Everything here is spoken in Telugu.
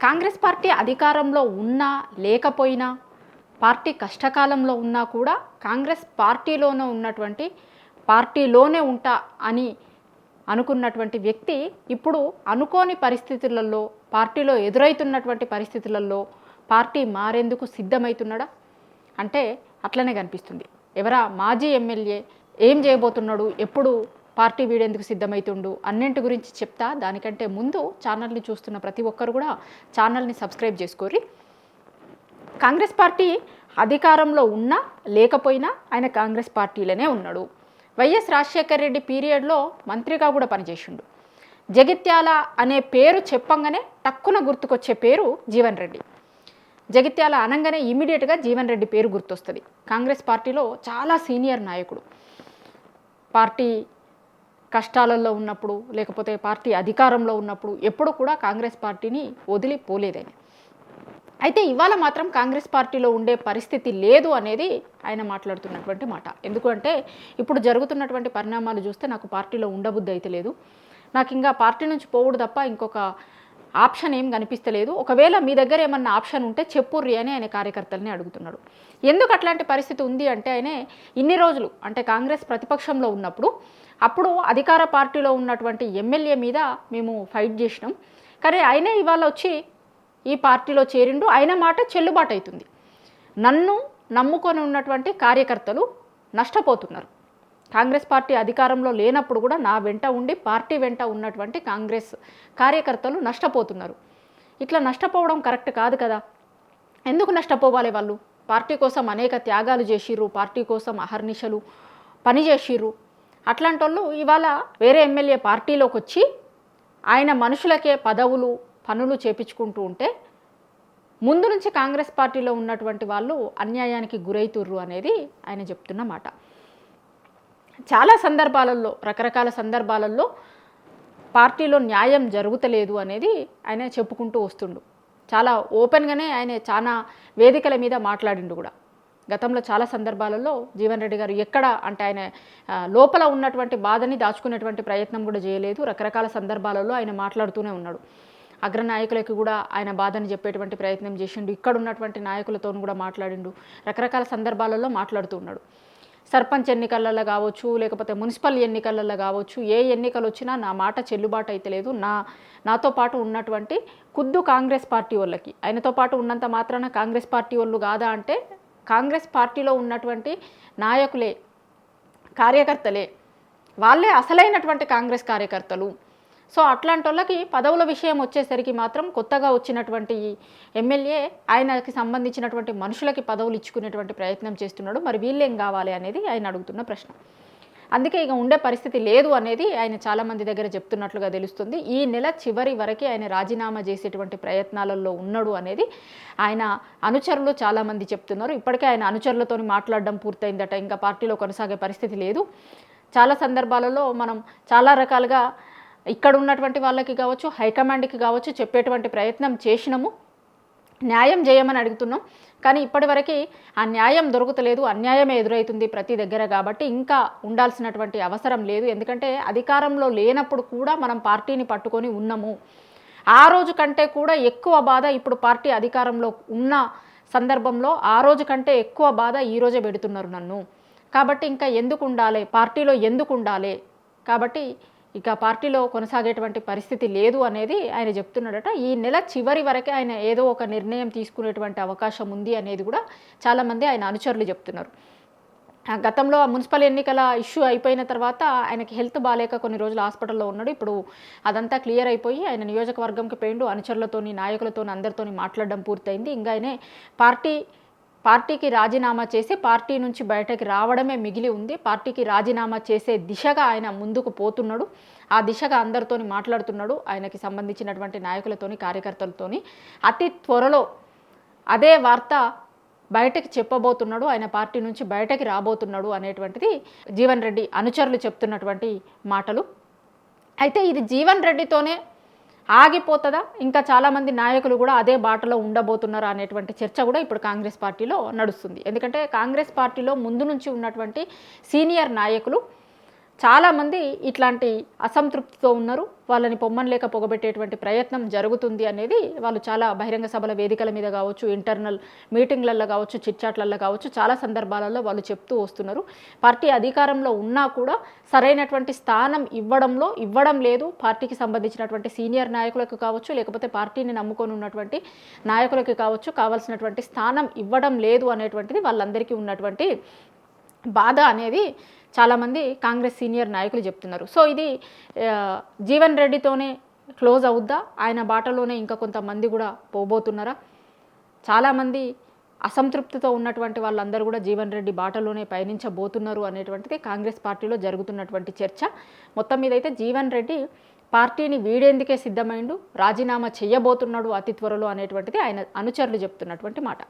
కాంగ్రెస్ పార్టీ అధికారంలో ఉన్నా లేకపోయినా, పార్టీ కష్టకాలంలో ఉన్నా కూడా కాంగ్రెస్ పార్టీలోనే ఉంటా అని అనుకున్నటువంటి వ్యక్తి ఇప్పుడు అనుకోని పరిస్థితులలో, పార్టీలో ఎదురవుతున్నటువంటి పరిస్థితులలో పార్టీ మారేందుకు సిద్ధమవుతున్నాడా అంటే అట్లనే కనిపిస్తుంది. మాజీ ఎమ్మెల్యే ఏం చేయబోతున్నాడు, ఎప్పుడు పార్టీ వీడేందుకు సిద్ధమవుతుండు అన్నింటి గురించి చెప్తా. దానికంటే ముందు ఛానల్ని చూస్తున్న ప్రతి ఒక్కరు కూడా ఛానల్ని సబ్స్క్రైబ్ చేసుకోరి. కాంగ్రెస్ పార్టీ అధికారంలో ఉన్నా లేకపోయినా ఆయన కాంగ్రెస్ పార్టీలోనే ఉన్నాడు. వైఎస్ రాజశేఖర రెడ్డి పీరియడ్లో మంత్రిగా కూడా పనిచేసిండు. జగిత్యాల అనే పేరు చెప్పంగానే టక్కున గుర్తుకొచ్చే పేరు జీవన్ రెడ్డి. జగిత్యాల అనగానే ఇమీడియట్గా జీవన్ రెడ్డి పేరు గుర్తొస్తుంది. కాంగ్రెస్ పార్టీలో చాలా సీనియర్ నాయకుడు. పార్టీ కష్టాలలో ఉన్నప్పుడు, లేకపోతే పార్టీ అధికారంలో ఉన్నప్పుడు ఎప్పుడు కూడా కాంగ్రెస్ పార్టీని వదిలిపోలేదని. అయితే ఇవాళ మాత్రం కాంగ్రెస్ పార్టీలో ఉండే పరిస్థితి లేదు అనేది ఆయన మాట్లాడుతున్నటువంటి మాట. ఎందుకంటే ఇప్పుడు జరుగుతున్నటువంటి పరిణామాలు చూస్తే నాకు పార్టీలో ఉండబుద్ధి అయితే లేదు, నాకు ఇంకా పార్టీ నుంచి పోవుడు తప్ప ఇంకొక ఆప్షన్ ఏం కనిపిస్తలేదు, ఒకవేళ మీ దగ్గర ఏమన్నా ఆప్షన్ ఉంటే చెప్పుర్రి అని ఆయన కార్యకర్తల్ని అడుగుతున్నాడు. ఎందుకు అట్లాంటి పరిస్థితి ఉంది అంటే ఆయన ఇన్ని రోజులు అంటే కాంగ్రెస్ ప్రతిపక్షంలో ఉన్నప్పుడు అప్పుడు అధికార పార్టీలో ఉన్నటువంటి ఎమ్మెల్యే మీద మేము ఫైట్ చేసినాం, కానీ ఆయనే ఇవాళ వచ్చి ఈ పార్టీలో చేరిండు, ఆయన మాట చెల్లుబాటు అవుతుంది. నన్ను నమ్ముకొని ఉన్నటువంటి కార్యకర్తలు నష్టపోతున్నారు. కాంగ్రెస్ పార్టీ అధికారంలో లేనప్పుడు కూడా నా వెంట ఉండి పార్టీ వెంట ఉన్నటువంటి కాంగ్రెస్ కార్యకర్తలు నష్టపోతున్నారు. ఇట్లా నష్టపోవడం కరెక్ట్ కాదు కదా. ఎందుకు నష్టపోవాలి? వాళ్ళు పార్టీ కోసం అనేక త్యాగాలు చేసిర్రు, పార్టీ కోసం అహర్నిశలు పనిచేసిర్రు. అట్లాంటి వాళ్ళు ఇవాళ వేరే ఎమ్మెల్యే పార్టీలోకి వచ్చి ఆయన మనుషులకే పదవులు పనులు చేపించుకుంటూ ఉంటే ముందు నుంచి కాంగ్రెస్ పార్టీలో ఉన్నటువంటి వాళ్ళు అన్యాయానికి గురైతుర్రు అనేది ఆయన చెప్తున్న మాట. చాలా సందర్భాలలో, రకరకాల సందర్భాలలో పార్టీలో న్యాయం జరుగుతలేదు అనేది ఆయన చెప్పుకుంటూ వస్తుండు. చాలా ఓపెన్గానే ఆయన చాలా వేదికల మీద మాట్లాడిండు కూడా. గతంలో చాలా సందర్భాలలో జీవన్ రెడ్డి గారు ఎక్కడ అంటే ఆయన లోపల ఉన్నటువంటి బాధని దాచుకునేటువంటి ప్రయత్నం కూడా చేయలేదు. రకరకాల సందర్భాలలో ఆయన మాట్లాడుతూనే ఉన్నాడు. అగ్రనాయకులకి కూడా ఆయన బాధని చెప్పేటువంటి ప్రయత్నం చేసిండు. ఇక్కడ ఉన్నటువంటి నాయకులతో కూడా మాట్లాడిండు. రకరకాల సందర్భాలలో మాట్లాడుతూ ఉన్నాడు. సర్పంచ్ ఎన్నికలలో కావచ్చు, లేకపోతే మున్సిపల్ ఎన్నికలలో కావచ్చు, ఏ ఎన్నికలు వచ్చినా నా మాట చెల్లుబాటు అయితే లేదు, నాతో పాటు ఉన్నటువంటి కాంగ్రెస్ పార్టీ వాళ్ళకి, ఆయనతో పాటు ఉన్నంత మాత్రాన కాంగ్రెస్ పార్టీ వాళ్ళు కాదా అంటే కాంగ్రెస్ పార్టీలో ఉన్నటువంటి నాయకులే, కార్యకర్తలే, వాళ్ళే అసలైనటువంటి కాంగ్రెస్ కార్యకర్తలు. సో అట్లాంటి వాళ్ళకి పదవుల విషయం వచ్చేసరికి మాత్రం కొత్తగా వచ్చినటువంటి ఎమ్మెల్యే ఆయనకి సంబంధించినటువంటి మనుషులకి పదవులు ఇచ్చుకునేటువంటి ప్రయత్నం చేస్తున్నాడు. మరి వీళ్ళేం కావాలి అనేది ఆయన అడుగుతున్న ప్రశ్న. అందుకే ఇక ఉండే పరిస్థితి లేదు అనేది ఆయన చాలామంది దగ్గర చెప్తున్నట్లుగా తెలుస్తుంది. ఈ నెల చివరి వరకు ఆయన రాజీనామా చేసేటువంటి ప్రయత్నాలలో ఉన్నాడు అనేది ఆయన అనుచరులు చాలామంది చెప్తున్నారు. ఇప్పటికే ఆయన అనుచరులతో మాట్లాడడం పూర్తయిందట, ఇంకా పార్టీలో కొనసాగే పరిస్థితి లేదు. చాలా సందర్భాలలో మనం చాలా రకాలుగా ఇక్కడ ఉన్నటువంటి వాళ్ళకి కావచ్చు, హైకమాండ్కి కావచ్చు చెప్పేటువంటి ప్రయత్నం చేసినాము, న్యాయం చేయమని అడుగుతున్నాం, కానీ ఇప్పటివరకు ఆ న్యాయం దొరుకుతలేదు, అన్యాయమే ఎదురవుతుంది ప్రతి దగ్గర. కాబట్టి ఇంకా ఉండాల్సినటువంటి అవసరం లేదు. ఎందుకంటే అధికారంలో లేనప్పుడు కూడా మనం పార్టీని పట్టుకొని ఉన్నాము. ఆ రోజు కంటే కూడా ఎక్కువ బాధ ఇప్పుడు పార్టీ అధికారంలో ఉన్న సందర్భంలో ఆ రోజు కంటే ఎక్కువ బాధ ఈరోజే పెడుతున్నారు నన్ను. కాబట్టి ఇంకా ఎందుకు ఉండాలి, పార్టీలో ఎందుకు ఉండాలి, కాబట్టి ఇక పార్టీలో కొనసాగేటువంటి పరిస్థితి లేదు అనేది ఆయన చెప్తున్నాడట. ఈ నెల చివరి వరకే ఆయన ఏదో ఒక నిర్ణయం తీసుకునేటువంటి అవకాశం ఉంది అనేది కూడా చాలామంది ఆయన అనుచరులు చెప్తున్నారు. గతంలో మున్సిపల్ ఎన్నికల ఇష్యూ అయిపోయిన తర్వాత ఆయనకి హెల్త్ బాగాలేక కొన్ని రోజులు హాస్పిటల్లో ఉన్నాడు. ఇప్పుడు అదంతా క్లియర్ అయిపోయి ఆయన నియోజకవర్గంకి పోయిండు. అనుచరులతోని, నాయకులతో, అందరితోని మాట్లాడడం పూర్తయింది. ఇంకా ఆయనే పార్టీకి రాజీనామా చేసి పార్టీ నుంచి బయటకి రావడమే మిగిలి ఉంది. పార్టీకి రాజీనామా చేసే దిశగా ఆయన ముందుకు పోతున్నాడు. ఆ దిశగా అందరితోని మాట్లాడుతున్నాడు. ఆయనకి సంబంధించినటువంటి నాయకులతోని, కార్యకర్తలతోని అతి త్వరలో అదే వార్త బయటకి చెప్పబోతున్నాడు. ఆయన పార్టీ నుంచి బయటకి రాబోతున్నాడు అనేటువంటిది జీవన్ రెడ్డి అనుచరులు చెప్తున్నటువంటి మాటలు. అయితే ఇది జీవన్ రెడ్డితోనే ఆగిపోతుందా, ఇంకా చాలామంది నాయకులు కూడా అదే బాటలో ఉండబోతున్నారా అనేటువంటి చర్చ కూడా ఇప్పుడు కాంగ్రెస్ పార్టీలో నడుస్తుంది. ఎందుకంటే కాంగ్రెస్ పార్టీలో ముందు నుంచి ఉన్నటువంటి సీనియర్ నాయకులు చాలామంది ఇట్లాంటి అసంతృప్తితో ఉన్నారు. వాళ్ళని పొమ్మనలేక పొగబెట్టేటువంటి ప్రయత్నం జరుగుతుంది అనేది వాళ్ళు చాలా బహిరంగ సభల వేదికల మీద కావచ్చు, ఇంటర్నల్ మీటింగ్లలో కావచ్చు, చిట్చాట్లలో కావచ్చు, చాలా సందర్భాలలో వాళ్ళు చెప్తూ వస్తున్నారు. పార్టీ అధికారంలో ఉన్నా కూడా సరైనటువంటి స్థానం ఇవ్వడం లేదు. పార్టీకి సంబంధించినటువంటి సీనియర్ నాయకులకు కావచ్చు, లేకపోతే పార్టీని నమ్ముకొని ఉన్నటువంటి నాయకులకి కావచ్చు, కావాల్సినటువంటి స్థానం ఇవ్వడం లేదు అనేటువంటిది వాళ్ళందరికీ ఉన్నటువంటి బాధ అనేది చాలామంది కాంగ్రెస్ సీనియర్ నాయకులు చెప్తున్నారు. సో ఇది జీవన్ రెడ్డితోనే క్లోజ్ అవుద్దా, ఆయన బాటలోనే ఇంకా కొంతమంది కూడా పోబోతున్నారా? చాలామంది అసంతృప్తితో ఉన్నటువంటి వాళ్ళందరూ కూడా జీవన్ రెడ్డి బాటలోనే పయనించబోతున్నారు అనేటువంటిది కాంగ్రెస్ పార్టీలో జరుగుతున్నటువంటి చర్చ. మొత్తం మీద అయితే జీవన్ రెడ్డి పార్టీని వీడేందుకే సిద్ధమైండు, రాజీనామా చేయబోతున్నాడు అతి త్వరలో అనేటువంటిది ఆయన అనుచరులు చెప్తున్నటువంటి మాట.